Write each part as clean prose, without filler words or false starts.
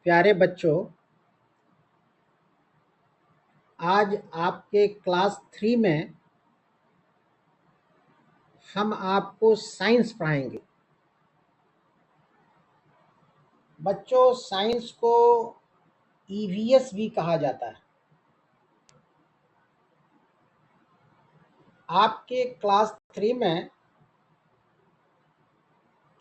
प्यारे बच्चों, आज आपके क्लास 3 में हम आपको साइंस पढ़ाएंगे। बच्चों, साइंस को ईवीएस भी कहा जाता है। आपके क्लास 3 में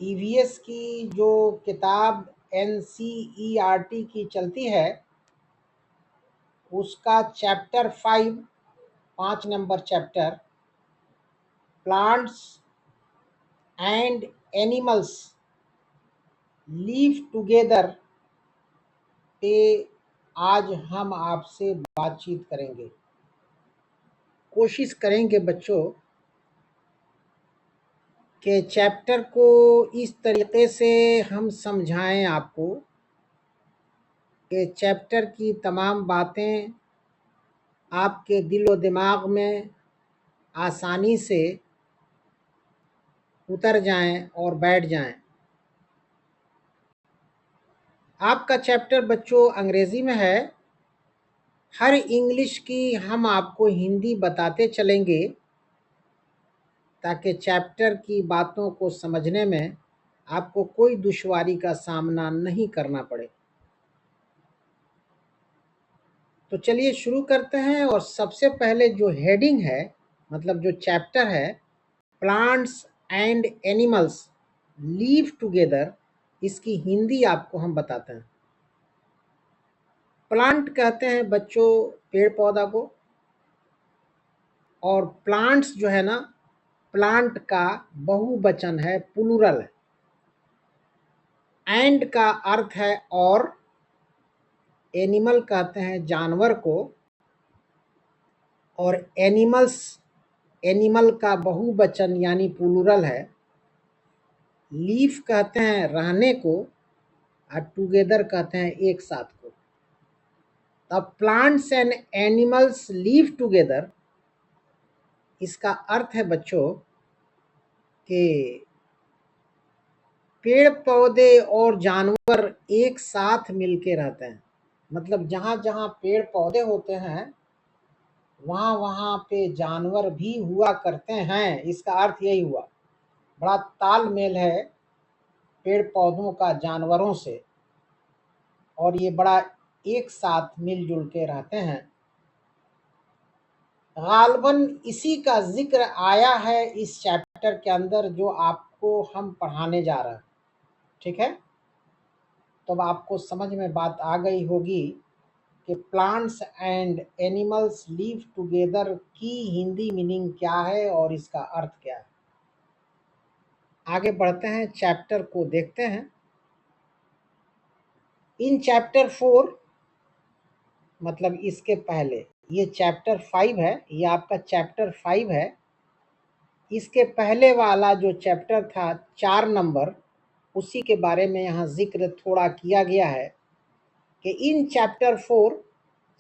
ईवीएस की जो किताब एनसीईआरटी की चलती है, उसका chapter 5 number chapter plants and animals live together पे आज हम आपसे बातचीत करेंगे। कोशिश करेंगे बच्चों कि चैप्टर को इस तरीके से हम समझाएं आपको कि चैप्टर की तमाम बातें आपके दिल व दिमाग में आसानी से उतर जाएं और बैठ जाएं। आपका चैप्टर बच्चों अंग्रेज़ी में है। हर इंग्लिश की हम आपको हिंदी बताते चलेंगे ताकि चैप्टर की बातों को समझने में आपको कोई दुश्वारी का सामना नहीं करना पड़े। तो चलिए शुरू करते हैं। और सबसे पहले जो हेडिंग है, मतलब जो चैप्टर है, plants and animals live together, इसकी हिंदी आपको हम बताते हैं। प्लांट कहते हैं बच्चों पेड़ पौधा को, और प्लांट्स जो है ना, प्लांट का बहुवचन है, प्लूरल है। एंड का अर्थ है और, एनिमल कहते हैं जानवर को, और एनिमल्स, एनिमल का बहुवचन यानी प्लूरल है। लीफ कहते हैं रहने को, और टुगेदर कहते हैं एक साथ को। तब plants and animals live together, इसका अर्थ है बच्चों कि पेड़ पौधे और जानवर एक साथ मिलके रहते हैं। मतलब जहाँ जहाँ पेड़ पौधे होते हैं वहाँ वहाँ पे जानवर भी हुआ करते हैं। इसका अर्थ यही हुआ। बड़ा तालमेल है पेड़ पौधों का जानवरों से, और ये बड़ा एक साथ मिलजुल के रहते हैं। गालबन इसी का जिक्र आया है इस चैप्टर के अंदर जो आपको हम पढ़ाने जा रहे हैं। ठीक है, तो अब आपको समझ में बात आ गई होगी कि plants and animals live together की हिंदी मीनिंग क्या है और इसका अर्थ क्या है। आगे बढ़ते हैं, चैप्टर को देखते हैं। इन चैप्टर 4, मतलब इसके पहले, ये चैप्टर 5 है, ये आपका चैप्टर 5 है। इसके पहले वाला जो चैप्टर था 4 नंबर, उसी के बारे में यहाँ जिक्र थोड़ा किया गया है कि इन चैप्टर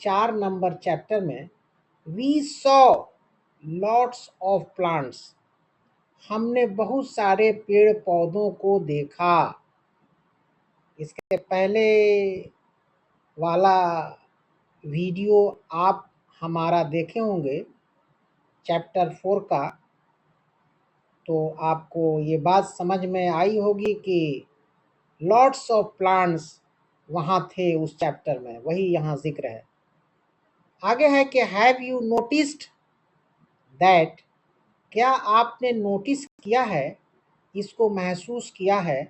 4 नंबर चैप्टर में we saw lots of plants, हमने बहुत सारे पेड़ पौधों को देखा। इसके पहले वाला वीडियो आप हमारा देखे होंगे चैप्टर 4 का, तो आपको ये बात समझ में आई होगी कि लॉट्स ऑफ प्लांट्स वहाँ थे उस चैप्टर में, वही यहाँ जिक्र है। आगे है कि हैव यू नोटिस्ड दैट, क्या आपने नोटिस किया है, इसको महसूस किया है।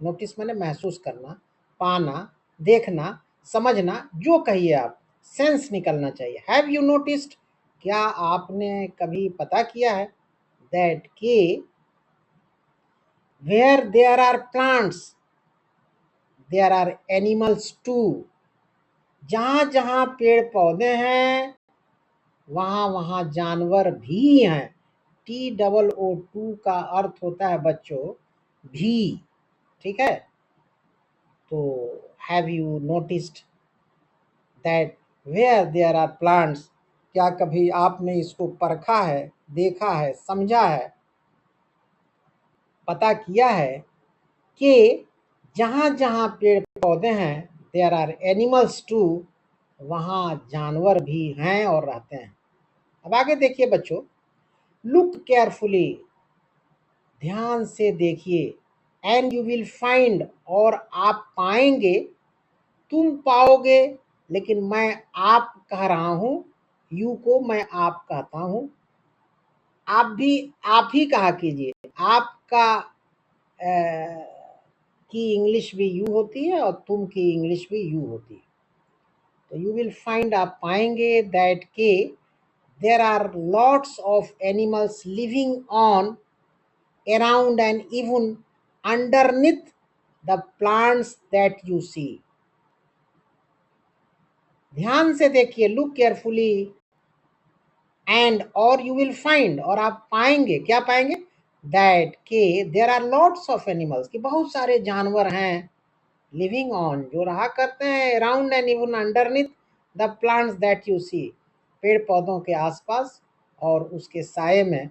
नोटिस माने महसूस करना, पाना, देखना, समझना, जो कहिए आप, सेंस निकलना चाहिए। हैव यू नोटिस्ड, क्या आपने कभी पता किया है, दैट कि where there are plants there are animals too, जहाँ जहाँ पेड़ पौधे हैं वहाँ वहाँ जानवर भी हैं। TOO का अर्थ होता है बच्चों भी। ठीक है, तो have you noticed that where there are plants, क्या कभी आपने इसको परखा है, देखा है, समझा है, पता किया है कि जहाँ जहाँ पेड़ पौधे हैं देयर आर एनिमल्स टू, वहाँ जानवर भी हैं और रहते हैं। अब आगे देखिए बच्चों, लुक केयरफुली, ध्यान से देखिए, एंड यू विल फाइंड, और आप पाएंगे, तुम पाओगे, लेकिन मैं आप कह रहा हूं, यू को मैं आप कहता हूं, आप भी आप ही कहा कीजिए, आपका की इंग्लिश भी यू होती है और तुम की इंग्लिश भी यू होती है। तो यू विल फाइंड, आप पाएंगे, दैट के there are lots of animals living on, around, and even underneath the plants that you see। ध्यान से देखिए, लुक केयरफुली, एंड, और यू विल फाइंड, और आप पाएंगे, क्या पाएंगे, दैट के there are lots of animals, कि बहुत सारे जानवर हैं, लिविंग ऑन, जो रहा करते हैं, around and even underneath the plants that you see, पेड़ पौधों के आसपास और उसके साये में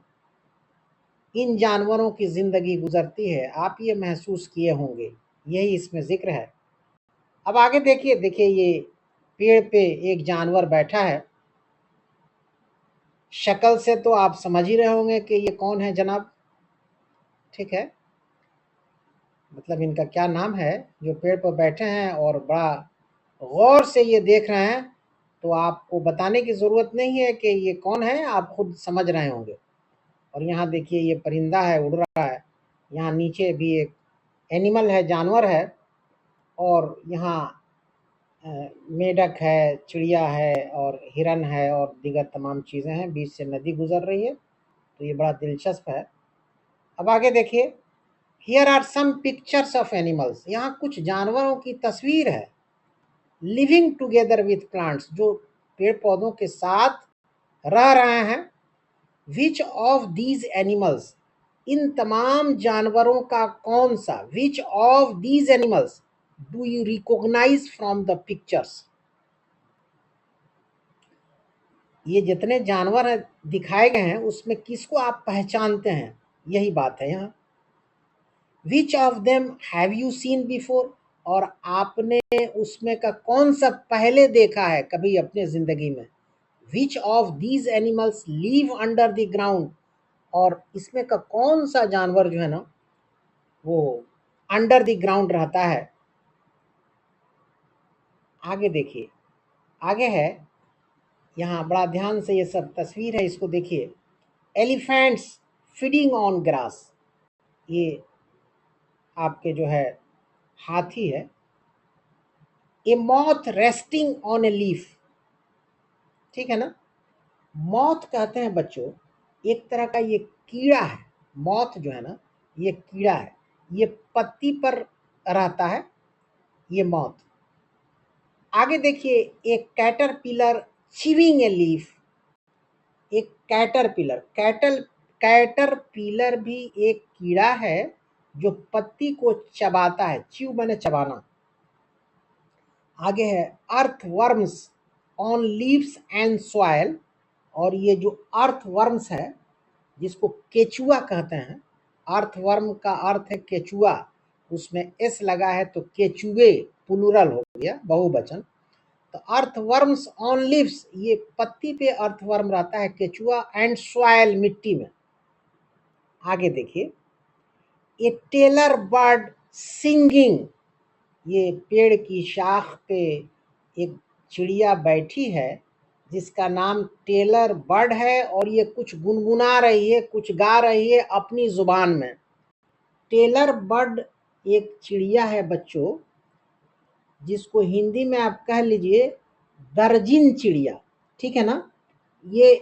इन जानवरों की जिंदगी गुजरती है। आप ये महसूस किए होंगे, यही इसमें जिक्र है। अब आगे देखिए, देखिए ये पेड़ पे एक जानवर बैठा है, शक्ल से तो आप समझ ही रहे होंगे कि ये कौन है जनाब, ठीक है, मतलब इनका क्या नाम है, जो पेड़ पर बैठे हैं और बड़ा गौर से ये देख रहे हैं, तो आपको बताने की ज़रूरत नहीं है कि ये कौन है, आप खुद समझ रहे होंगे। और यहाँ देखिए ये परिंदा है, उड़ रहा है, यहाँ नीचे भी एक एनिमल है, जानवर है, और यहाँ मेढक है, चिड़िया है, और हिरन है, और दीगर तमाम चीज़ें हैं, बीच से नदी गुजर रही है, तो ये बड़ा दिलचस्प है। अब आगे देखिए, here are some pictures of animals, यहाँ कुछ जानवरों की तस्वीर है, लिविंग टुगेदर विथ प्लांट्स, जो पेड़ पौधों के साथ रह रहे हैं। विच ऑफ दीज एनिमल्स, इन तमाम जानवरों का कौन सा, which of these animals do you recognise from the pictures, ये जितने जानवर हैं दिखाए गए हैं उसमें किसको आप पहचानते हैं, यही बात है यहाँ। Which of them have you seen before, और आपने उसमें का कौन सा पहले देखा है कभी अपने जिंदगी में। विच of these animals leave under the ground, और इसमें का कौन सा जानवर जो है ना वो अंडर द ग्राउंड रहता है। आगे देखिए, आगे है, यहाँ बड़ा ध्यान से ये सब तस्वीर है, इसको देखिए, एलिफेंट्स फीडिंग ऑन ग्रास, ये आपके जो है हाथी है। A moth resting on a leaf, ठीक है ना, मॉथ कहते हैं बच्चों एक तरह का ये कीड़ा है, मॉथ जो है ना ये कीड़ा है, ये पत्ती पर रहता है ये मॉथ। आगे देखिए, एक कैटरपिलर चिविंग ए लीफ, एक कैटरपिलर, कैटरपिलर भी एक कीड़ा है जो पत्ती को चबाता है, च्यू माने चबाना। आगे है earth worms on leaves and soil, और ये जो अर्थ वर्म्स है जिसको केचुआ कहते हैं, अर्थवर्म का अर्थ है केचुआ, उसमें एस लगा है तो केचुए प्लूरल हो गया, बहुवचन। तो अर्थवर्म्स ऑन लीव्स, ये पत्ती पे अर्थवर्म रहता है केचुआ, एंड सॉइल, मिट्टी में। आगे देखिए, ए टेलर बर्ड सिंगिंग, ये पेड़ की शाख पे एक चिड़िया बैठी है जिसका नाम टेलर बर्ड है, और ये कुछ गुनगुना रही है, कुछ गा रही है अपनी जुबान में। टेलर बर्ड एक चिड़िया है बच्चों, जिसको हिंदी में आप कह लीजिए दर्जिन चिड़िया, ठीक है ना। ये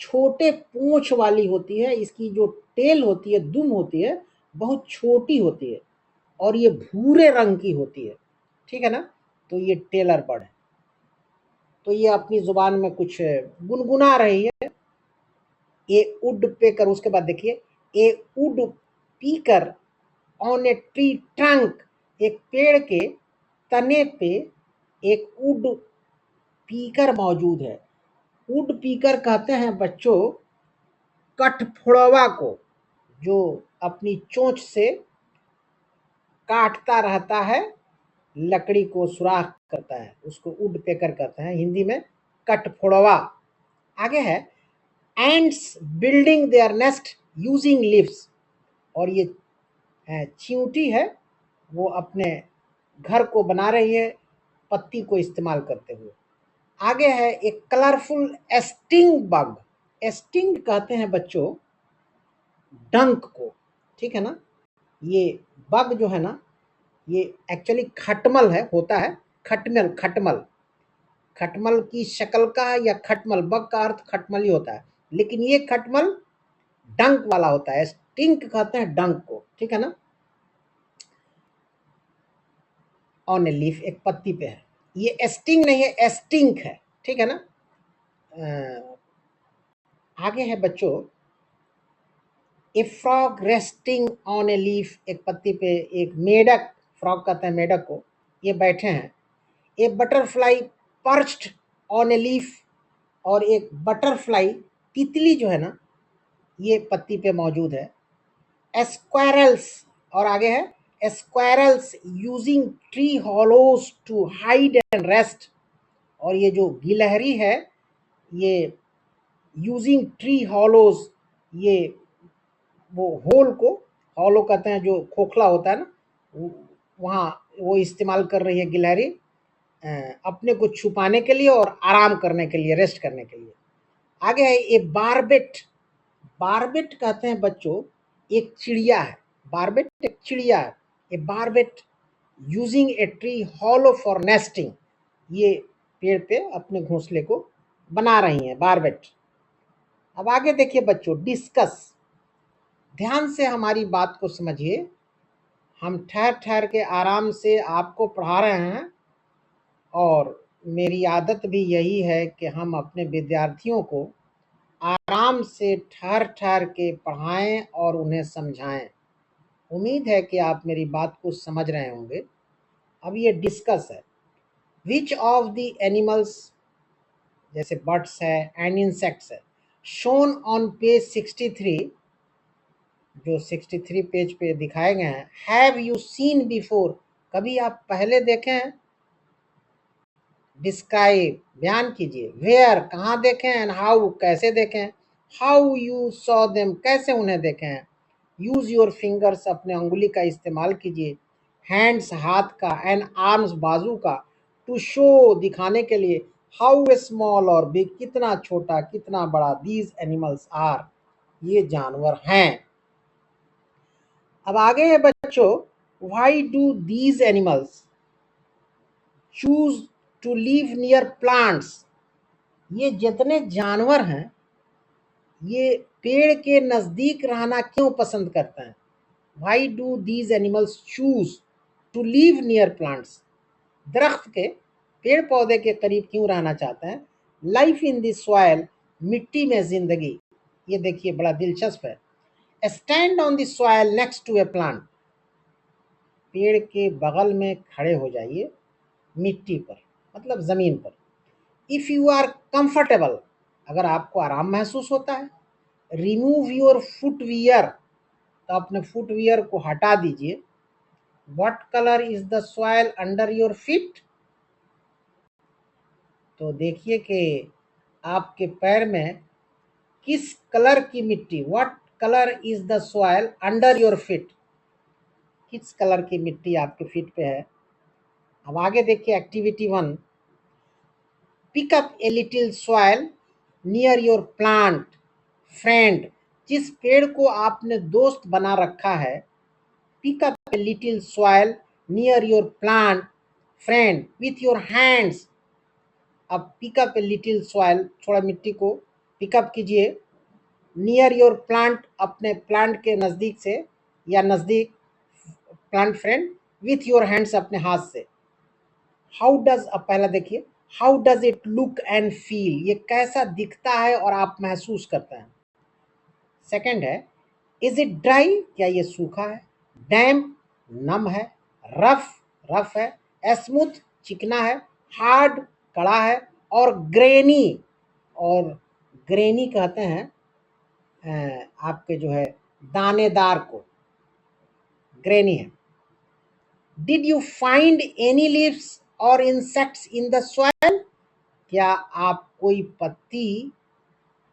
छोटे पूंछ वाली होती है, इसकी जो टेल होती है, दुम होती है, बहुत छोटी होती है, और ये भूरे रंग की होती है, ठीक है ना। तो ये टेलर बर्ड है, तो ये अपनी जुबान में कुछ गुनगुना रही है। ए वुड पेकर, उसके बाद देखिए, ए वुड पीकर ऑन ए ट्री ट्रंक, एक पेड़ के तने पे एक वुड पीकर मौजूद है। वुड पीकर कहते हैं बच्चों कठफोड़वा को, जो अपनी चोंच से काटता रहता है लकड़ी को सुराख करता है, उसको वुड पेकर कहते हैं, हिंदी में कठफोड़वा। आगे है ends building their nest using leaves, और ये चींटी है वो अपने घर को बना रही है पत्ती को इस्तेमाल करते हुए। आगे है एक कलरफुल स्टिंग बग। स्टिंग कहते हैं बच्चों डंक को, ठीक है ना। ये बग जो है ना, ये एक्चुअली खटमल है, होता है खटमल। खटमल खटमल की शक्ल का है, या खटमल, बग का अर्थ खटमल ही होता है, लेकिन ये खटमल डंक वाला होता है। स्टिंग कहते हैं डंक को, ठीक है ना। ऑन ए लीफ, एक पत्ती पे है। ये स्टिंग नहीं है, स्टिंक है, ठीक है ना। आगे है बच्चों ए frog resting on a leaf, एक पत्ती पे एक मेढक, फ्रॉग कहते हैं मेढक को, ये बैठे हैं। A butterfly perched on a leaf, और एक बटरफ्लाई तितली जो है ना, ये पत्ती पे मौजूद है। स्क्वायरल्स, और आगे है squirrels using tree hollows to hide and rest, और ये जो गिलहरी है ये यूजिंग ट्री हॉलोज, ये वो होल को, हॉलो कहते हैं जो खोखला होता है ना, वहाँ वो इस्तेमाल कर रही है गिलहरी अपने को छुपाने के लिए और आराम करने के लिए, रेस्ट करने के लिए। आगे है ये बारबेट। बारबेट कहते हैं बच्चों एक चिड़िया है, बारबेट एक चिड़िया है। A barbet using a tree hollow for nesting, ये पेड़ पे अपने घोंसले को बना रही हैं बारबेट। अब आगे देखिए बच्चों डिस्कस, ध्यान से हमारी बात को समझिए। हम ठहर ठहर के आराम से आपको पढ़ा रहे हैं, और मेरी आदत भी यही है कि हम अपने विद्यार्थियों को आराम से ठहर ठहर के पढ़ाएं और उन्हें समझाएं। उम्मीद है कि आप मेरी बात को समझ रहे होंगे। अब ये डिस्कस है, विच ऑफ द एनिमल्स, जैसे बर्ड्स है एंड इंसेक्ट्स है, शोन ऑन पेज 63, जो 63 पेज पे दिखाए गए हैं, हैव यू सीन बिफोर, कभी आप पहले देखे हैं। डिस्क्राइब, बयान कीजिए। वेयर, कहाँ देखे हैं। एंड हाउ, कैसे देखे हैं। हाउ यू सॉ देम, कैसे उन्हें देखे हैं। यूज योर फिंगर्स, अपने अंगुली का इस्तेमाल कीजिए। हैंड्स, हाथ का। एंड आर्म्स, बाजू का। टू शो, दिखाने के लिए। हाउ स्मॉल और बिग, कितना छोटा कितना बड़ा। दीज एनिमल्स आर, ये जानवर हैं। अब आगे है बच्चों, why do these animals choose to live near plants, ये जितने जानवर हैं ये पेड़ के नजदीक रहना क्यों पसंद करते हैं। Why do these animals choose to live near plants, दरख्त के, पेड़ पौधे के करीब क्यों रहना चाहते हैं। लाइफ इन द सॉइल, मिट्टी में जिंदगी, ये देखिए बड़ा दिलचस्प है। Stand on the soil next to a plant, पेड़ के बगल में खड़े हो जाइए, मिट्टी पर मतलब जमीन पर। इफ यू आर कंफर्टेबल, अगर आपको आराम महसूस होता है। रिमूव योर फुटवियर, तो अपने फुटवियर को हटा दीजिए। What colour is the soil under your feet, तो देखिए कि आपके पैर में किस कलर की मिट्टी, what colour is the soil under your feet, किस कलर की मिट्टी आपके फीट पे है। अब आगे देखिए activity 1, pick up a little soil near your plant friend, जिस पेड़ को आपने दोस्त बना रखा है। Pick up a little soil near your plant friend with your hands, अब pick up a little soil, थोड़ा मिट्टी को पिकअप कीजिए। नियर योर प्लांट, अपने प्लांट के नज़दीक से या नज़दीक, plant friend with your hands, अपने हाथ से। हाउ डज, अब पहला देखिए, how does it look and feel, ये कैसा दिखता है और आप महसूस करते हैं। सेकंड है, इज इट ड्राई, क्या ये सूखा है। डैम्प, नम है। रफ, रफ है। स्मूथ, चिकना है। हार्ड, कड़ा है। और ग्रेनी, और ग्रेनी कहते हैं आपके जो है दानेदार को, ग्रेनी है। Did you find any leaves और इंसेक्ट्स इन द सॉइल? क्या आप कोई पत्ती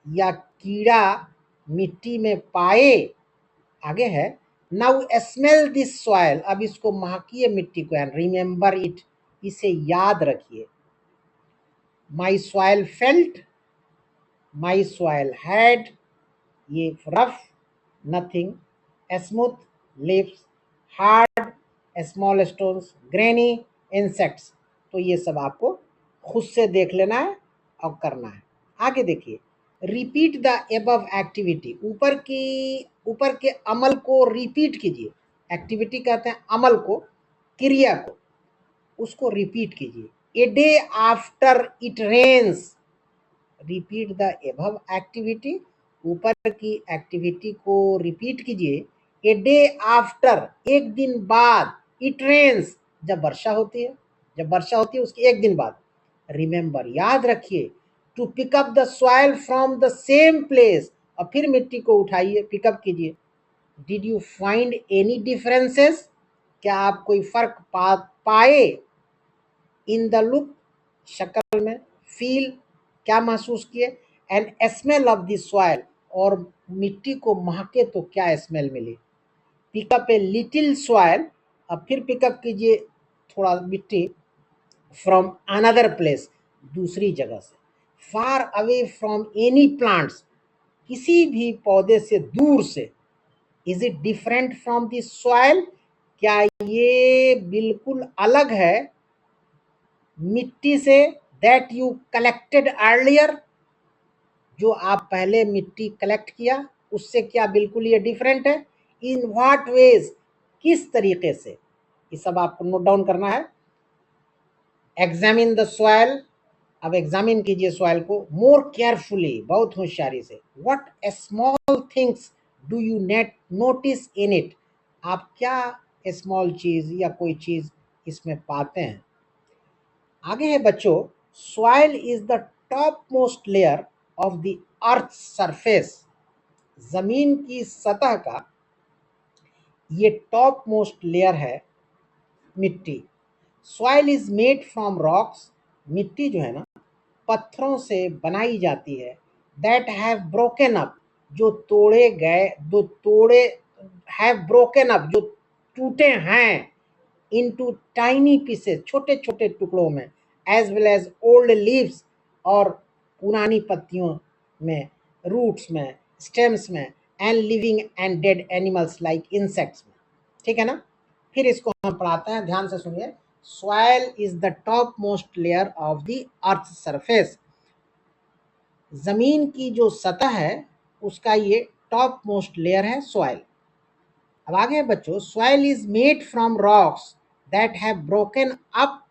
या कीड़ा मिट्टी में पाए? आगे है, नाउ स्मेल दिस सॉइल, अब इसको महकिए मिट्टी को, एंड रिमेंबर इट, इसे याद रखिए। My soil felt, my soil had, ये rough, nothing, smooth lips, hard, small stones, grainy, insects. तो ये सब आपको खुद से देख लेना है और करना है। आगे देखिए, रिपीट द एबव एक्टिविटी, ऊपर के अमल को रिपीट कीजिए। एक्टिविटी कहते हैं अमल को, क्रिया को, उसको रिपीट कीजिए। A day after it rains, repeat the above activity, ऊपर की एक्टिविटी को रिपीट कीजिए। ए डे आफ्टर, एक दिन बाद, इट रेन्स, जब वर्षा होती है, जब वर्षा होती है उसके एक दिन बाद। रिमेंबर, याद रखिए। To pick up the soil from the same place, और फिर मिट्टी को उठाइए, पिकअप कीजिए। Did you find any differences, क्या आप कोई फर्क पाए? इन द लुक, शक्ल में। फील, क्या महसूस किए? And smell of the soil, और मिट्टी को महके तो क्या स्मेल मिली? पिकअप ए लिटिल सॉइल, अब फिर पिकअप कीजिए थोड़ा मिट्टी, फ्रॉम अनदर प्लेस, दूसरी जगह से। Far away from any plants, किसी भी पौधे से दूर से। Is it different from the soil, क्या ये बिल्कुल अलग है मिट्टी से? दैट यू कलेक्टेड अर्लियर, जो आप पहले मिट्टी कलेक्ट किया उससे क्या बिल्कुल ये डिफरेंट है? इन व्हाट वेज, किस तरीके से? ये सब आपको नोट डाउन करना है। एग्जामिन द सॉइल, अब एग्जामिन कीजिए सॉइल को मोर केयरफुली, बहुत होशियारी से। What small things do you net notice in it, आप क्या स्मॉल चीज या कोई चीज इसमें पाते हैं? आगे है बच्चों, soil is the top most layer of the earth surface, जमीन की सतह का ये टॉप मोस्ट लेयर है मिट्टी। Soil is made from rocks, मिट्टी जो है ना पत्थरों से बनाई जाती है। दैट हैव ब्रोकन अप, जो तोड़े गए, जो तोड़े, हैव ब्रोकन अप, जो टूटे हैं, इनटू टाइनी पीसेस, छोटे छोटे टुकड़ों में। As well as old leaves, और पुरानी पत्तियों में, रूट्स में, स्टेम्स में, and living and dead animals like insects में। ठीक है ना? फिर इसको हम पढ़ाते हैं, ध्यान से सुनिए। Soil is the top most layer of the earth surface, जमीन की जो सतह है उसका ये टॉप मोस्ट लेयर है सॉइल। अब आगे बच्चों, soil is made from rocks that have broken up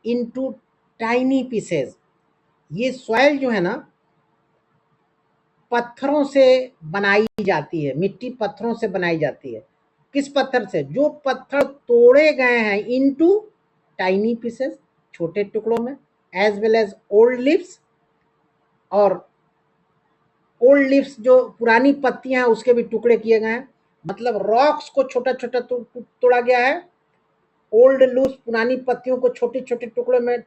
into tiny pieces, ये सॉइल जो है ना पत्थरों से बनाई जाती है, मिट्टी पत्थरों से बनाई जाती है। किस पत्थर से? जो पत्थर तोड़े गए हैं इनटू टाइनी पीसेस, छोटे टुकड़ों में। As well as old leaves, और ओल्ड लिव्स जो पुरानी पत्तियां हैं उसके भी टुकड़े किए गए हैं। मतलब रॉक्स को छोटा छोटा तोड़ा गया है, ओल्ड लूज पुरानी पत्तियों को छोटे छोटे टुकड़ों में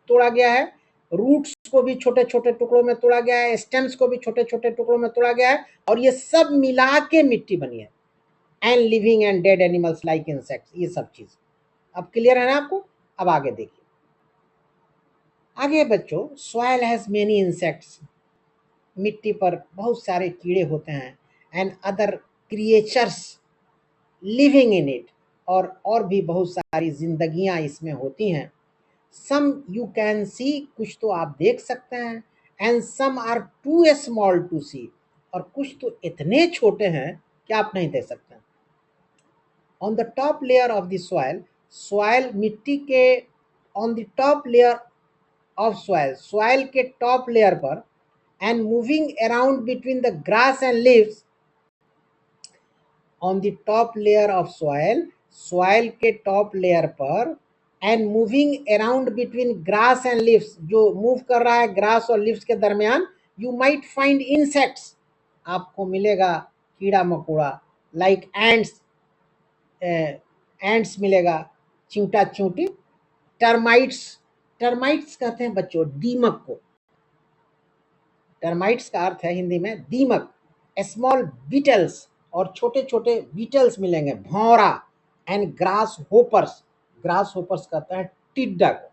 तोड़ा गया है, रूट्स को भी छोटे छोटे टुकड़ों में तोड़ा गया है, स्टेम्स को भी छोटे छोटे टुकड़ों में तोड़ा गया है, और ये सब मिला के मिट्टी बनी है। And living and dead animals like insects, ये सब चीज अब क्लियर है ना आपको? अब आगे देखिए। आगे बच्चों, सॉइल हैज मेनी इंसेक्ट्स, मिट्टी पर बहुत सारे कीड़े होते हैं। And other creatures living in it, और भी बहुत सारी जिंदगियां इसमें होती हैं। सम यू कैन सी, कुछ तो आप देख सकते हैं। And some are too small to see, और कुछ तो इतने छोटे हैं कि आप नहीं देख सकते। On the top layer of the soil, soil मिट्टी के, on the top layer of soil, soil के टॉप लेयर पर, and moving around between the grass and leaves, on the top layer of soil, soil के top layer पर, and moving around between grass and leaves, जो move कर रहा है grass और leaves के दरमियान। यू माइट फाइंड इंसेक्ट्स, आपको मिलेगा कीड़ा मकोड़ा, लाइक एंड्स, एंड्स मिलेगा, चिंटा चिंटी। टर्माइट्स, टर्माइट्स कहते हैं बच्चों दीमक को। टर्माइट्स का अर्थ है हिंदी में दीमक। स्मॉल बीटल्स, और छोटे छोटे बीटल्स मिलेंगे, भौरा। And grass hoppers, grass hoppers कहते हैं टिड्डा को।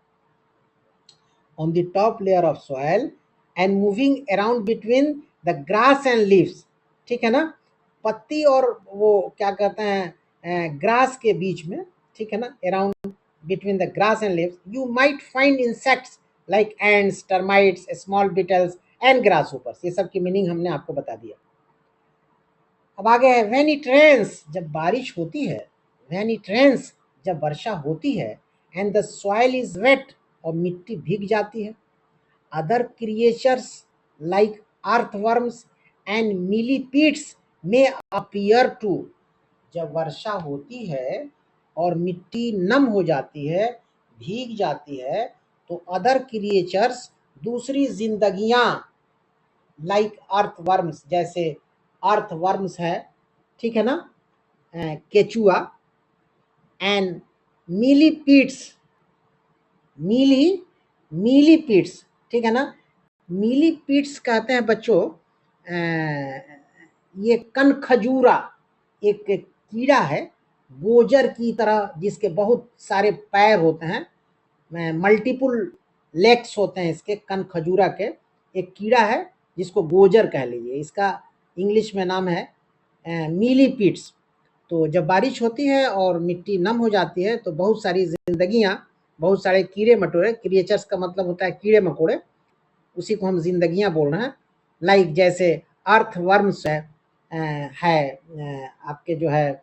On the top layer of soil and moving around between the grass and leaves, ठीक है ना, पत्ती और वो क्या कहते हैं ग्रास के बीच में, ठीक है ना, around between the grass and leaves, you might find insects like ants, termites, small beetles and grasshoppers। ये सब की मीनिंग हमने आपको बता दिया। अब आगे है when it rains, जब बारिश होती है, when it rains, जब वर्षा होती है, and the soil is wet, और मिट्टी भीग जाती है, other creatures like earthworms and millipedes may appear to, जब वर्षा होती है और मिट्टी नम हो जाती है, भीग जाती है, तो अदर क्रिएचर्स, दूसरी जिंदगियां, लाइक अर्थवर्म्स, जैसे अर्थवर्म्स है, ठीक है ना, केचुआ, एंड मिलीपीड्स, मिलीपीड्स, ठीक है ना। मिलीपीड्स कहते हैं बच्चों ये कनखजूरा एक कीड़ा है, गोजर की तरह, जिसके बहुत सारे पैर होते हैं, मल्टीपल लेग्स होते हैं इसके, कनखजूरा के। एक कीड़ा है जिसको गोजर कह लीजिए, इसका इंग्लिश में नाम है मिलीपीड्स। तो जब बारिश होती है और मिट्टी नम हो जाती है, तो बहुत सारी जिंदगियां, बहुत सारे कीड़े मकोड़े, क्रिएचर्स का मतलब होता है कीड़े मकोड़े, उसी को हम जिंदगियां बोल रहे हैं। लाइक जैसे अर्थवर्म्स है आपके जो है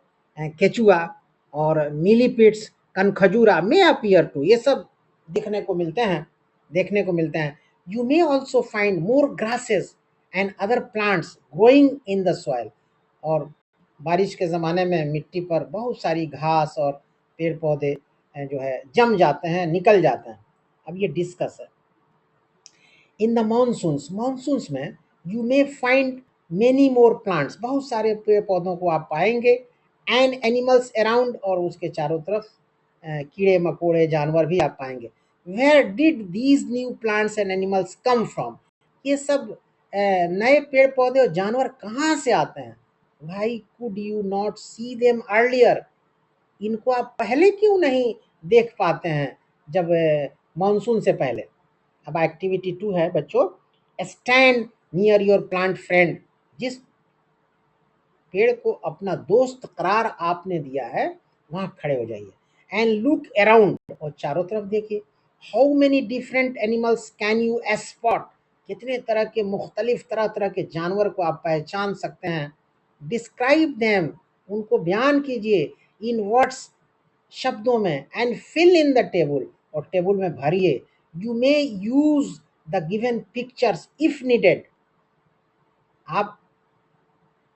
केचुआ, और मिलीपीड्स, कनखजूरा, मे अपीयर टू, ये सब दिखने को मिलते हैं, देखने को मिलते हैं। You may also find more grasses and other plants growing in the soil, और बारिश के ज़माने में मिट्टी पर बहुत सारी घास और पेड़ पौधे जो है जम जाते हैं, निकल जाते हैं। अब ये डिस्कस है। इन द मानसून्स, मानसून्स में you may find many more plants, बहुत सारे पेड़ पौधों को आप पाएंगे, एंड एनिमल्स अराउंड, और उसके चारों तरफ कीड़े मकोड़े जानवर भी आप पाएंगे। Where did these new plants and animals come from, ये सब नए पेड़ पौधे और जानवर कहाँ से आते हैं? भाई could you not see them earlier, इनको आप पहले क्यों नहीं देख पाते हैं, जब मानसून से पहले। अब एक्टिविटी 2 है बच्चों, stand near your plant friend, जिस पेड़ को अपना दोस्त करार आपने दिया है वहां खड़े हो जाइए। एंड लुक अराउंड, और चारों तरफ देखिए। How many different animals can you spot, कितने तरह के मुख्तलिफ तरह तरह के जानवर को आप पहचान सकते हैं। डिस्क्राइब देम, उनको बयान कीजिए, इन वर्ड्स, शब्दों में। And fill in the table, और टेबल में भरिए। You may use the given pictures if needed, आप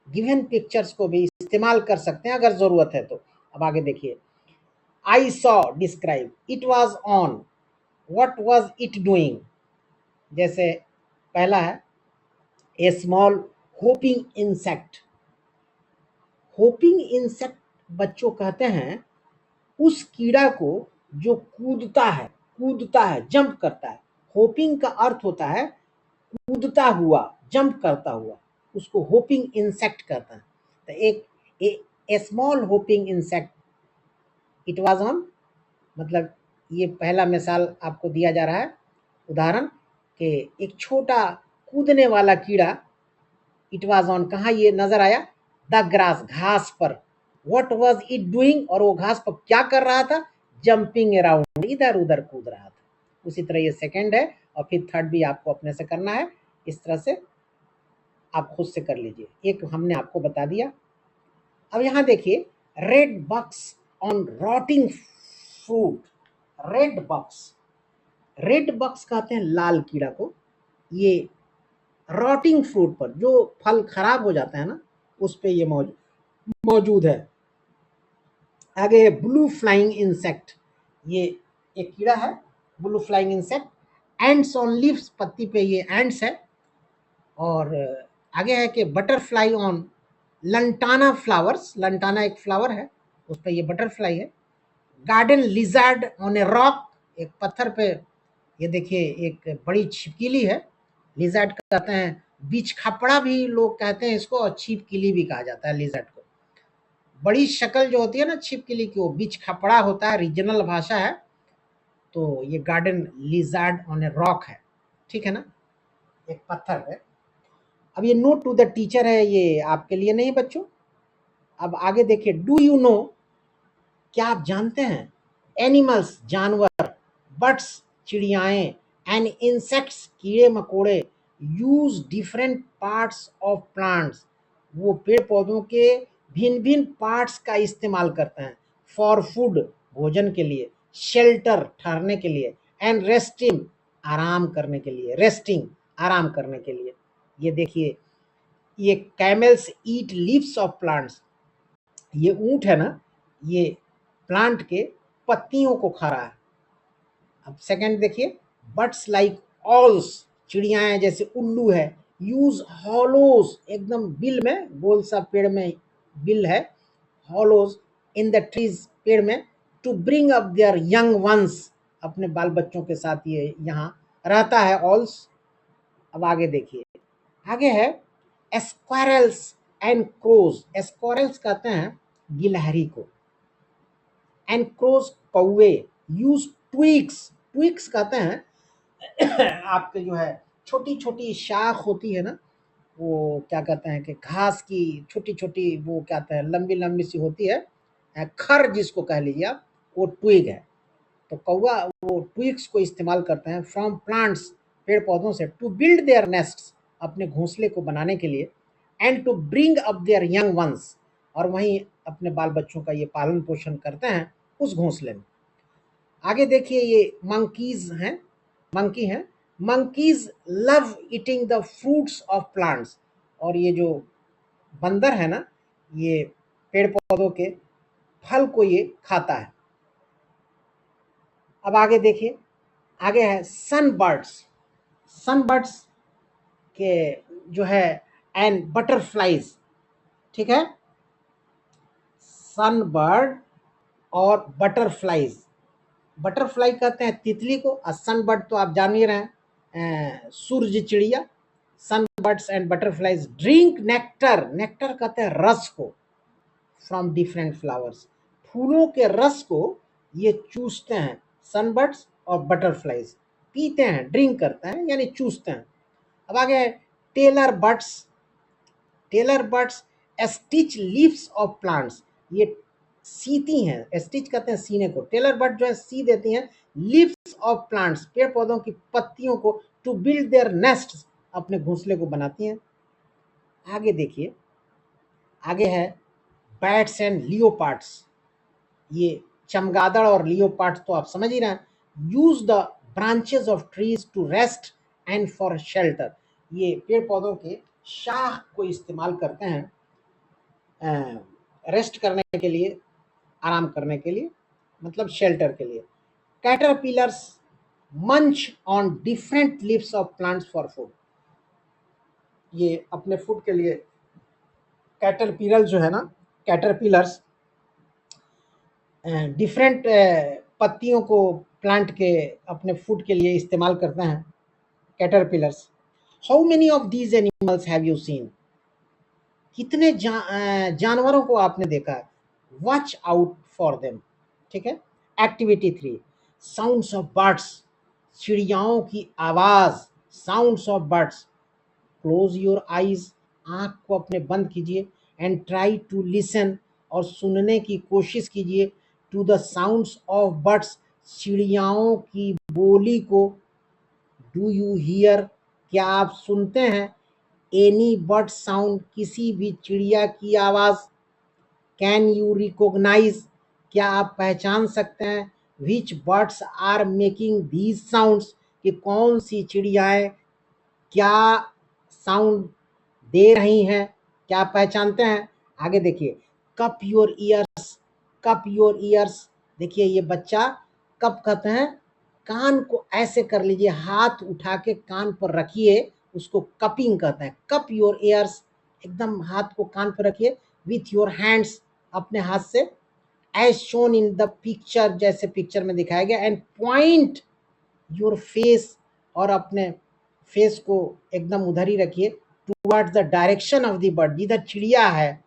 गिवन पिक्चर्स को भी इस्तेमाल कर सकते हैं अगर जरूरत है तो। अब आगे देखिए। I saw, describe, it was on, what was it doing, जैसे पहला है a small hopping insect. Hopping insect बच्चों कहते हैं उस कीड़ा को जो कूदता है, जंप करता है। होपिंग का अर्थ होता है कूदता हुआ, जंप करता हुआ, उसको होपिंग इंसेक्ट कहता है। तो एक small hopping insect, it was on, मतलब ये पहला मिसाल आपको दिया जा रहा है, उदाहरण कि एक छोटा कूदने वाला कीड़ा, इट वाज ऑन, कहाँ ये नजर आया, द ग्रास, घास पर। व्हाट वाज इट डूइंग, और वो घास पर क्या कर रहा था, जंपिंग अराउंड, इधर उधर कूद रहा था। उसी तरह ये सेकंड है, और फिर थर्ड भी आपको अपने से करना है, इस तरह से आप खुद से कर लीजिए। एक हमने आपको बता दिया। अब यहाँ देखिए, red bugs on rotting fruit. Red bugs, red bugs कहते हैं लाल कीड़ा को, ये रॉटिंग फ्रूट पर, जो फल खराब हो जाता है ना, उस पे ये मौजूद है। आगे है ब्लू फ्लाइंग इंसेक्ट, ये एक कीड़ा है blue flying insect. Ends on leaves, पत्ती पे ये एंड्स है। और आगे है कि butterfly on lantana flowers, lantana एक फ्लावर है, उस पर ये बटरफ्लाई है। Garden lizard on a rock, एक पत्थर पे, ये देखिए एक बड़ी छिपकली है, लिजर्ड कहते हैं, बीच खपड़ा भी लोग कहते हैं इसको, और छिपकली भी कहा जाता है लिजर्ड को। बड़ी शक्ल जो होती है ना छिपकली की, वो बीच खपड़ा होता है, रीजनल भाषा है। तो ये garden lizard on a rock है, ठीक है ना, एक पत्थर पे। अब ये नोट टू द टीचर है, ये आपके लिए नहीं बच्चों। अब आगे देखिए, डू यू नो, क्या आप जानते हैं, एनिमल्स जानवर, बर्ड्स चिड़ियाएं, एंड इंसेक्ट्स कीड़े मकोड़े, use different parts of plants, वो पेड़ पौधों के भिन्न भिन्न पार्ट्स का इस्तेमाल करते हैं, फॉर फूड भोजन के लिए, शेल्टर ठहरने के लिए, एंड रेस्टिंग आराम करने के लिए, रेस्टिंग आराम करने के लिए। ये देखिए, ये camels eat leaves of plants, ये ऊंट है ना, ये प्लांट के पत्तियों को खा रहा है। अब सेकंड देखिए, बर्ड्स लाइक ऑल्स, चिड़ियाएं जैसे उल्लू है, यूज हॉलोज, एकदम बिल में, गोल सा पेड़ में बिल है, हॉलोज इन द ट्रीज, पेड़ में, to bring up their young ones, अपने बाल बच्चों के साथ ये यहाँ रहता है ऑल्स। अब आगे देखिए, आगे है स्क्वायरल्स एंड क्रोज, स्क्वायरल्स कहते हैं गिलहरी को, एंड क्रोज कौवे, यूज ट्विग्स, ट्विग्स कहते हैं आपके जो है छोटी छोटी शाख होती है ना, वो क्या कहते हैं कि घास की छोटी छोटी, वो क्या कहते हैं लंबी लंबी सी होती है, खर जिसको कह लीजिए आप, वो ट्विग है। तो कौवा वो ट्विग्स को इस्तेमाल करते हैं फ्रॉम प्लांट्स, पेड़ पौधों से, टू बिल्ड देयर नेस्ट्स, अपने घोंसले को बनाने के लिए, and to bring up their young ones, और वहीं अपने बाल बच्चों का ये पालन पोषण करते हैं उस घोंसले में। आगे देखिए, ये मंकीज हैं, मंकी हैं, monkeys love eating the fruits of plants, और ये जो बंदर है ना, ये पेड़ पौधों के फल को ये खाता है। अब आगे देखिए, आगे है सनबर्ड्स, सनबर्ड्स के जो है, एंड बटरफ्लाइज, ठीक है, सनबर्ड और बटरफ्लाइज, बटरफ्लाई कहते हैं तितली को, और सनबर्ड तो आप जान ही रहे हैं, सूरज चिड़िया। Sunbirds and butterflies drink nectar, nectar कहते हैं रस को, फ्रॉम डिफरेंट फ्लावर्स, फूलों के रस को ये चूसते हैं, सनबर्ड्स और बटरफ्लाइज पीते हैं, ड्रिंक करते हैं यानी चूसते हैं। अब आगे है tailor birds, tailor birds stitch leaves of plants, ये सीती हैं, स्टिच कहते हैं सीने को, टेलर बर्ड जो है सी देती हैं लीव्स ऑफ प्लांट्स, पेड़ पौधों की पत्तियों को, टू बिल्ड देयर नेस्ट, अपने घोंसले को बनाती हैं। आगे देखिए, आगे है बैट्स एंड लियोपार्ड्स, ये चमगादड़ और लियोपार्ड तो आप समझ ही रहे हैं, use the branches of trees to rest and for shelter, ये पेड़ पौधों के शाख को इस्तेमाल करते हैं रेस्ट करने के लिए, आराम करने के लिए, मतलब शेल्टर के लिए। कैटरपिलर्स मंच on different leaves of plants for food, ये अपने फूड के लिए, कैटरपिलर जो है ना, कैटरपिलर्स डिफरेंट पत्तियों को प्लांट के अपने फूड के लिए इस्तेमाल करते हैं, caterpillars. How many of these animals have you seen, कितने जानवरों को आपने देखा है, वॉच आउट फॉर देम, ठीक है। एक्टिविटी 3, साउंड्स ऑफ बर्ड्स, चिड़ियाओं की आवाज, sounds of birds, close your eyes, आंख को अपने बंद कीजिए, एंड ट्राई टू लिसन, और सुनने की कोशिश कीजिए, to the sounds of birds, चिड़ियाओं की बोली को। डू यू हियर, क्या आप सुनते हैं, एनी बर्ड साउंड, किसी भी चिड़िया की आवाज। कैन यू रिकॉग्नाइज, क्या आप पहचान सकते हैं, which birds are making these sounds, कि कौन सी चिड़ियाएं क्या साउंड दे रही हैं, क्या आप पहचानते हैं। आगे देखिए, cup your ears, cup your ears, देखिए ये बच्चा कप कहते हैं, कान को ऐसे कर लीजिए, हाथ उठा के कान पर रखिए, उसको कपिंग कहते हैं। कप योर ईयर्स, एकदम हाथ को कान पर रखिए, विथ योर हैंड्स, अपने हाथ से, as shown in the picture, जैसे पिक्चर में दिखाया गया, एंड पॉइंट योर फेस, और अपने फेस को एकदम उधर ही रखिए, towards the direction of the bird, जिधर चिड़िया है,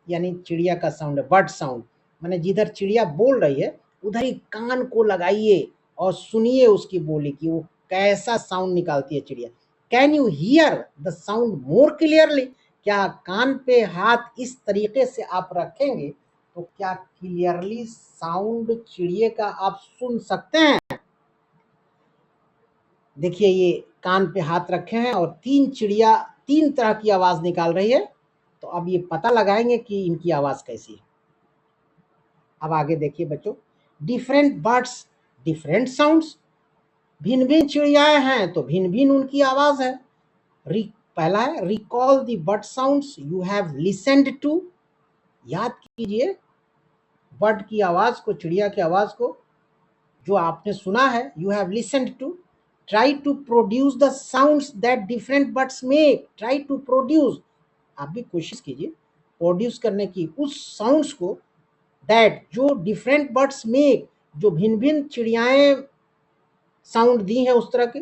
यानी चिड़िया का साउंड है बर्ड साउंड, माने जिधर चिड़िया बोल रही है उधर ही कान को लगाइए और सुनिए उसकी बोली कि वो कैसा साउंड निकालती है चिड़िया। Can you here the sound more clearly, क्या कान पे हाथ इस तरीके से आप रखेंगे तो क्या क्लियरली साउंड चिड़िया का आप सुन सकते हैं? देखिए ये कान पे हाथ रखे हैं और तीन चिड़िया तीन तरह की आवाज निकाल रही है, तो अब ये पता लगाएंगे कि इनकी आवाज कैसी है। अब आगे देखिए बच्चों, डिफरेंट बर्ड्स डिफरेंट साउंड्स, भिन्न भिन्न चिड़ियाएं हैं तो भिन्न भिन्न उनकी आवाज है। पहला है recall the bird sounds you have listened to, याद कीजिए बर्ड की आवाज को, चिड़िया की आवाज को जो आपने सुना है, you have listened to. Try to produce the sounds that different birds make, try to produce, आप भी कोशिश कीजिए प्रोड्यूस करने की उस साउंड्स को, दैट जो डिफरेंट बर्ड्स मेक, जो भिन्न भिन्न चिड़ियाएं साउंड दी है उस तरह के।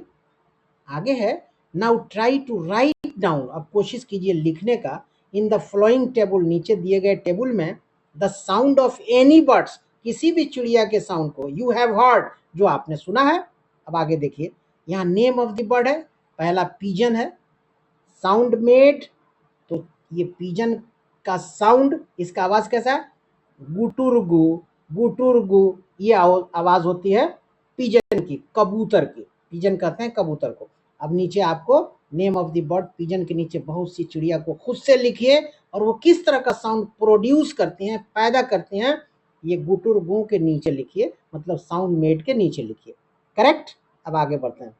आगे है now try to write down, अब कोशिश कीजिए लिखने का, इन द फ्लोइंग टेबल, नीचे दिए गए टेबल में, the sound of any birds, किसी भी चिड़िया के साउंड को, यू हैव हर्ड, जो आपने सुना है। अब आगे देखिए, यहाँ नेम ऑफ द बर्ड है, पहला पिजन है, साउंड मेड, तो ये पिजन का साउंड, इसका आवाज कैसा है, गुटुरगु गुटुरगु, ये आवाज होती है पिजन की, कबूतर की, पिजन कहते हैं कबूतर को। अब नीचे आपको name of the bird, pigeon के नीचे बहुत सी चिड़िया को खुद से लिखिए और वो किस तरह का साउंड प्रोड्यूस करती हैं, पैदा करती हैं, ये गुटुरगु के नीचे लिखिए, मतलब साउंड मेड के नीचे लिखिए। करेक्ट। अब आगे बढ़ते हैं।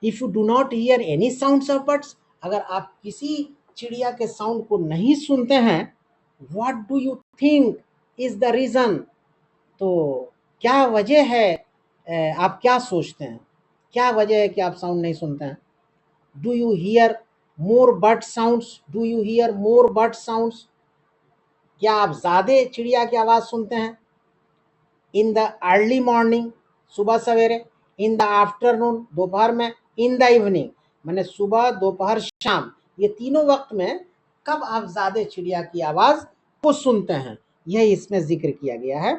If you do not here any sounds of birds, अगर आप किसी चिड़िया के साउंड को नहीं सुनते हैं, what do you think is the reason, तो क्या वजह है, आप क्या सोचते हैं, क्या वजह है कि आप साउंड नहीं सुनते हैं? Do you here more bird sounds, do you here more bird sounds, क्या आप ज्यादा चिड़िया की आवाज सुनते हैं? इन द अर्ली मॉर्निंग, सुबह सवेरे, इन द आफ्टरनून, दोपहर में, इन द इवनिंग, मैंने सुबह दोपहर शाम, ये तीनों वक्त में कब आप ज्यादा चिड़िया की आवाज को सुनते हैं, यह इसमें जिक्र किया गया है।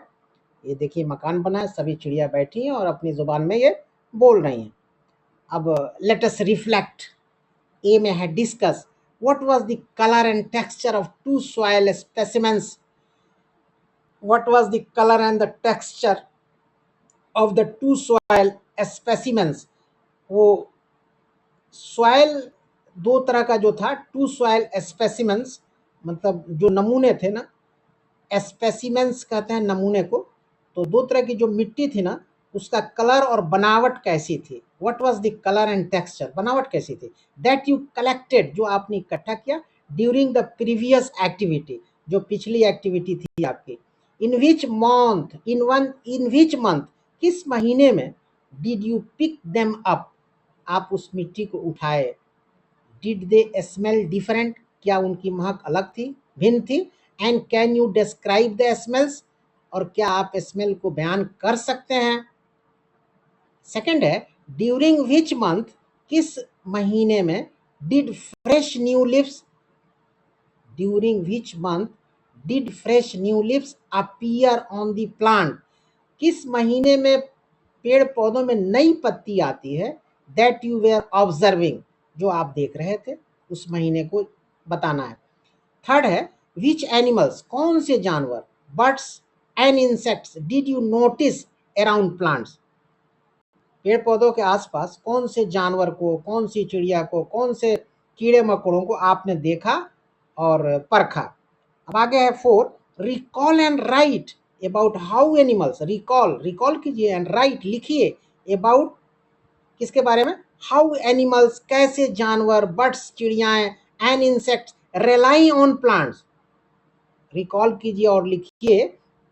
ये देखिए मकान बना है, सभी चिड़िया बैठी हैं और अपनी जुबान में ये बोल रही हैं। अब लेट अस रिफ्लेक्ट, ए में है discuss, what was the colour and texture of two soil specimens, what was the color and the texture of the two soil specimens, वो सॉइल दो तरह का जो था, टू सॉइल स्पेसिमेंस, मतलब जो नमूने थे ना, स्पेसिमेंस कहते हैं नमूने को, तो दो तरह की जो मिट्टी थी ना, उसका कलर और बनावट कैसी थी, what was the colour and texture, बनावट कैसी थी, दैट यू कलेक्टेड, जो आपने इकट्ठा किया, ड्यूरिंग द प्रीवियस एक्टिविटी, जो पिछली एक्टिविटी थी आपकी, इन which month, in which month, किस महीने में, did you pick them up, आप उस मिट्टी को उठाए, डिड दे स्मेल डिफरेंट, क्या उनकी महक अलग थी, भिन्न थी, and can you describe the smells, और क्या आप स्मेल को बयान कर सकते हैं? सेकंड है ड्यूरिंग विच मंथ, किस महीने में, did fresh new leaves, during which month did fresh new leaves appear on the plant, किस महीने में पेड़ पौधों में नई पत्ती आती है, दैट यू वेयर ऑब्जर्विंग, जो आप देख रहे थे, उस महीने को बताना है। थर्ड है विच एनिमल्स, कौन से जानवर, birds and insects did you notice around plants, पेड़ पौधों के आसपास कौन से जानवर को, कौन सी चिड़िया को, कौन से कीड़े मकोड़ों को आपने देखा और परखा। अब आगे है four, recall and write about how animals, recall, recall कीजिए, एंड राइट, लिखिए, अबाउट, किसके बारे में, हाउ एनिमल्स, कैसे जानवर, बर्ड्स चिड़ियाएं, and insects rely on plants, recall कीजिए और लिखिए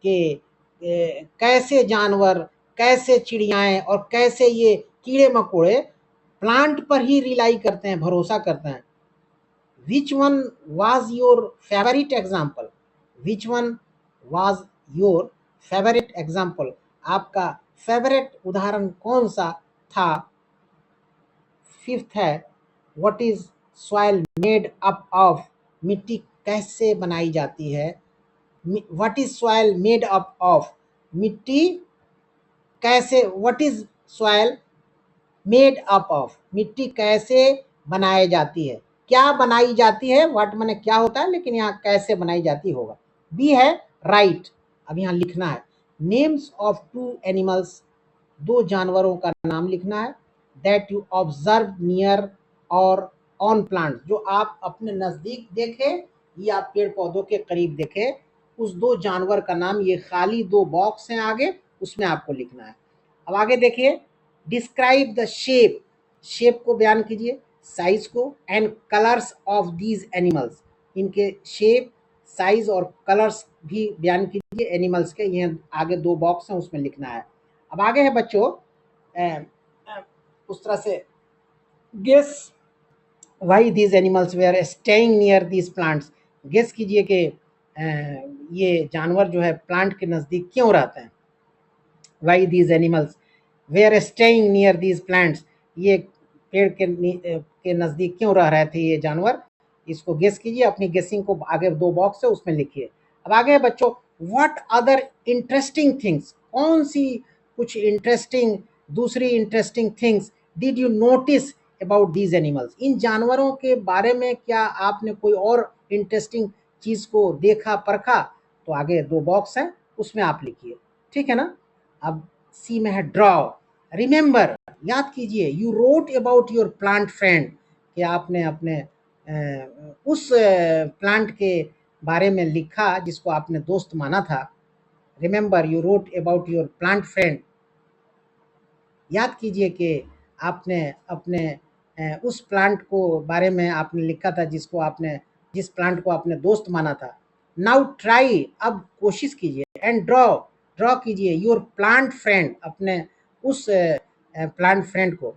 कि कैसे जानवर, कैसे चिड़ियाएं और कैसे ये कीड़े मकोड़े प्लांट पर ही रिलाई करते हैं, भरोसा करते हैं। Which one was your favourite example, which one was your favourite example, आपका फेवरेट उदाहरण कौन सा था। फिफ्थ है what is soil made up of, मिट्टी कैसे बनाई जाती है। What is soil made up of, मिट्टी कैसे, what is soil made up of, मिट्टी कैसे बनाई जाती है। क्या बनाई जाती है, व्हाट माने क्या होता है, लेकिन यहाँ कैसे बनाई जाती होगा। बी है राइट, अब यहाँ लिखना है नेम्स ऑफ टू एनिमल्स, दो जानवरों का नाम लिखना है। दैट यू ऑब्जर्व नियर और ऑन प्लांट, जो आप अपने नजदीक देखे या पेड़ पौधों के करीब देखे, उस दो जानवर का नाम, ये खाली दो बॉक्स हैं आगे, उसमें आपको लिखना है। अब आगे देखिए, डिस्क्राइब द शेप, शेप को बयान कीजिए, साइज को, and colours of these animals, इनके शेप, साइज और कलर्स भी बयान कीजिए एनिमल्स के, ये आगे दो बॉक्स हैं उसमें लिखना है। अब आगे है बच्चों उस तरह से guess why these animals were staying near these plants, guess कीजिए कि ये जानवर जो है प्लांट के नज़दीक क्यों रहते हैं। Why these animals were staying near these plants, ये पेड़ के नज़दीक क्यों रह रहे थे ये जानवर, इसको गेस कीजिए, अपनी गेसिंग को आगे दो बॉक्स है उसमें लिखिए। अब आगे है बच्चों व्हाट अदर इंटरेस्टिंग थिंग्स, कौन सी कुछ इंटरेस्टिंग, दूसरी interesting things did you notice about these animals, इन जानवरों के बारे में क्या आपने कोई और इंटरेस्टिंग चीज़ को देखा परखा, तो आगे दो बॉक्स है उसमें आप लिखिए, ठीक है ना। अब सी में है ड्रॉ, रिमेंबर, याद कीजिए, you wrote about your plant friend, कि आपने अपने उस प्लांट के बारे में लिखा जिसको आपने दोस्त माना था। Remember you wrote about your plant friend, याद कीजिए कि आपने अपने उस प्लांट को बारे में आपने लिखा था जिसको आपने, जिस प्लांट को आपने दोस्त माना था। नाउ ट्राई, अब कोशिश कीजिए, एंड ड्रॉ, ड्रॉ कीजिए योर प्लांट फ्रेंड, अपने उस प्लांट फ्रेंड को।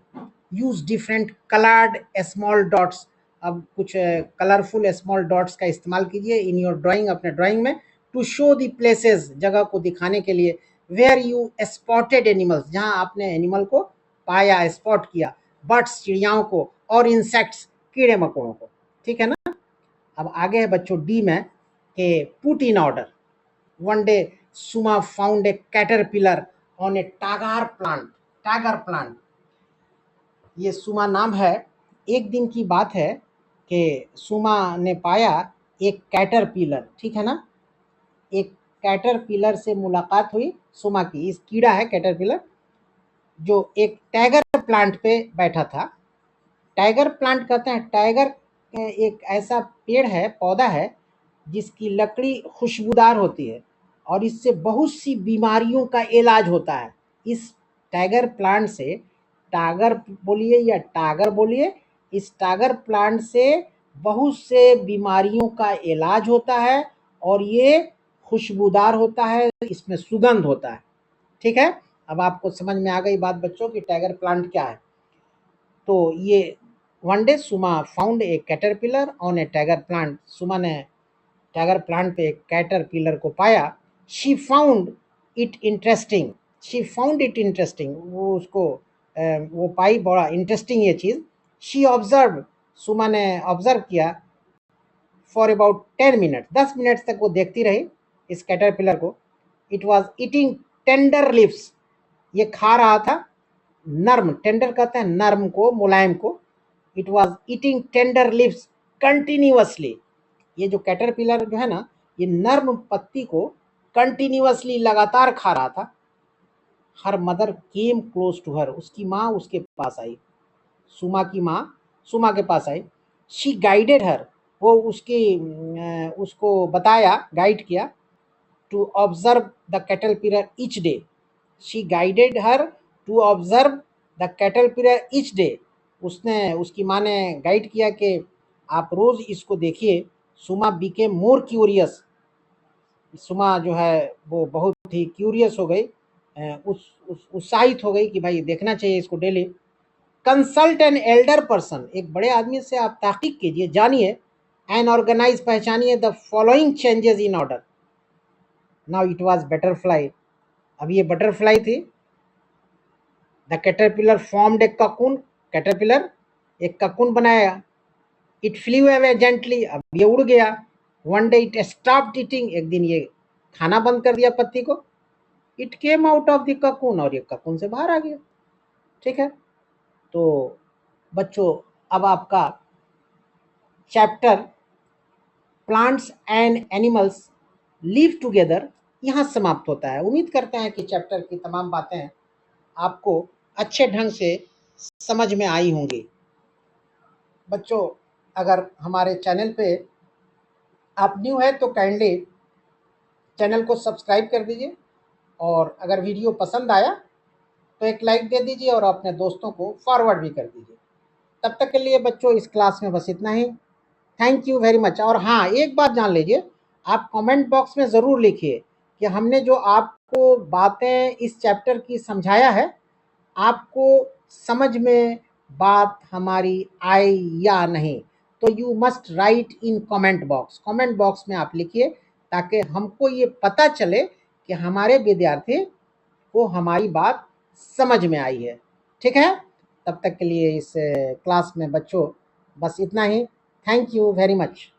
Use different coloured small dots, अब कुछ कलरफुल स्मॉल डॉट्स का इस्तेमाल कीजिए इन योर ड्राइंग, अपने ड्राइंग में। टू शो द प्लेसेस, जगह को दिखाने के लिए। वेयर यू स्पॉटेड एनिमल्स, जहाँ आपने एनिमल को पाया, स्पॉट किया, बर्ड्स चिड़ियाओं को, और इंसेक्ट्स कीड़े मकोड़ों को, ठीक है ना। अब आगे है बच्चों डी में कि put in order. One day Suma found a caterpillar on a tiger plant, tiger plant, ये सुमा नाम है। एक दिन की बात है कि सुमा ने पाया एक कैटरपिलर, ठीक है ना, एक कैटरपिलर से मुलाकात हुई सुमा की, इस कीड़ा है कैटरपिलर जो एक टाइगर प्लांट पे बैठा था। टाइगर प्लांट कहते हैं, टाइगर एक ऐसा पेड़ है, पौधा है जिसकी लकड़ी खुशबूदार होती है और इससे बहुत सी बीमारियों का इलाज होता है। इस टाइगर प्लांट से, टागर बोलिए या टागर बोलिए, इस टागर प्लांट से बहुत से बीमारियों का इलाज होता है और ये खुशबूदार होता है, इसमें सुगंध होता है, ठीक है। अब आपको समझ में आ गई बात बच्चों कि टाइगर प्लांट क्या है। तो ये one day Suma found a caterpillar on a tiger plant, Suma ने टाइगर प्लांट पे एक कैटरपिलर को पाया। She found it interesting, she found it interesting, वो उसको वो पाई बड़ा इंटरेस्टिंग ये चीज़। शी ऑब्जर्व, सुमा ने ऑब्जर्व किया। फॉर अबाउट 10 मिनट, 10 मिनट तक वो देखती रही इस कैटरपिलर को। It was eating tender lips, ये खा रहा था नर्म, टेंडर कहते हैं नर्म को, मुलायम को। It was eating tender lips continuously, ये जो कैटरपिलर जो है ना, ये नर्म पत्ती को कंटिन्यूअसली लगातार खा रहा था। Her mother came close to her, उसकी माँ उसके पास आई, सुमा की माँ सुमा के पास आई। शी गाइडेड हर, वो उसको बताया, गाइड किया। To observe the caterpillar each day, she guided her to observe the caterpillar each day, उसने, उसकी माँ ने गाइड किया कि आप रोज़ इसको देखिए। सुमा बीकेम मोर क्यूरियस, सुमा जो है वो बहुत ही क्यूरियस हो गई, उस उत्साहित हो गई कि भाई देखना चाहिए इसको daily. Consult an elder person, एक बड़े आदमी से आप तहकीक कीजिए, जानिए। एंड ऑर्गेनाइज, पहचानिए the following changes in order, now it was butterfly. अब ये बटरफ्लाई थी। The caterpillar formed a cocoon, caterpillar एक ककून बनाया। इट फ्ल्यू अवे जेंटली, अब ये उड़ गया। One day it stopped eating, एक दिन ये खाना बंद कर दिया पत्ती को। It came out of the cocoon, और ये ककून से बाहर आ गया। ठीक है, तो बच्चों अब आपका chapter plants and animals live together यहाँ समाप्त होता है। उम्मीद करते हैं कि चैप्टर की तमाम बातें आपको अच्छे ढंग से समझ में आई होंगी। बच्चों अगर हमारे चैनल पे आप न्यू है तो काइंडली चैनल को सब्सक्राइब कर दीजिए, और अगर वीडियो पसंद आया तो एक लाइक दे दीजिए और अपने दोस्तों को फॉरवर्ड भी कर दीजिए। तब तक के लिए बच्चों इस क्लास में बस इतना ही। Thank you very much. और हाँ, एक बात जान लीजिए, आप कमेंट बॉक्स में ज़रूर लिखिए कि हमने जो आपको बातें इस चैप्टर की समझाया है, आपको समझ में बात हमारी आई या नहीं। तो you must write in comment box, comment box में आप लिखिए, ताकि हमको ये पता चले कि हमारे विद्यार्थी को हमारी बात समझ में आई है। ठीक है, तब तक के लिए इस क्लास में बच्चों बस इतना ही। Thank you very much.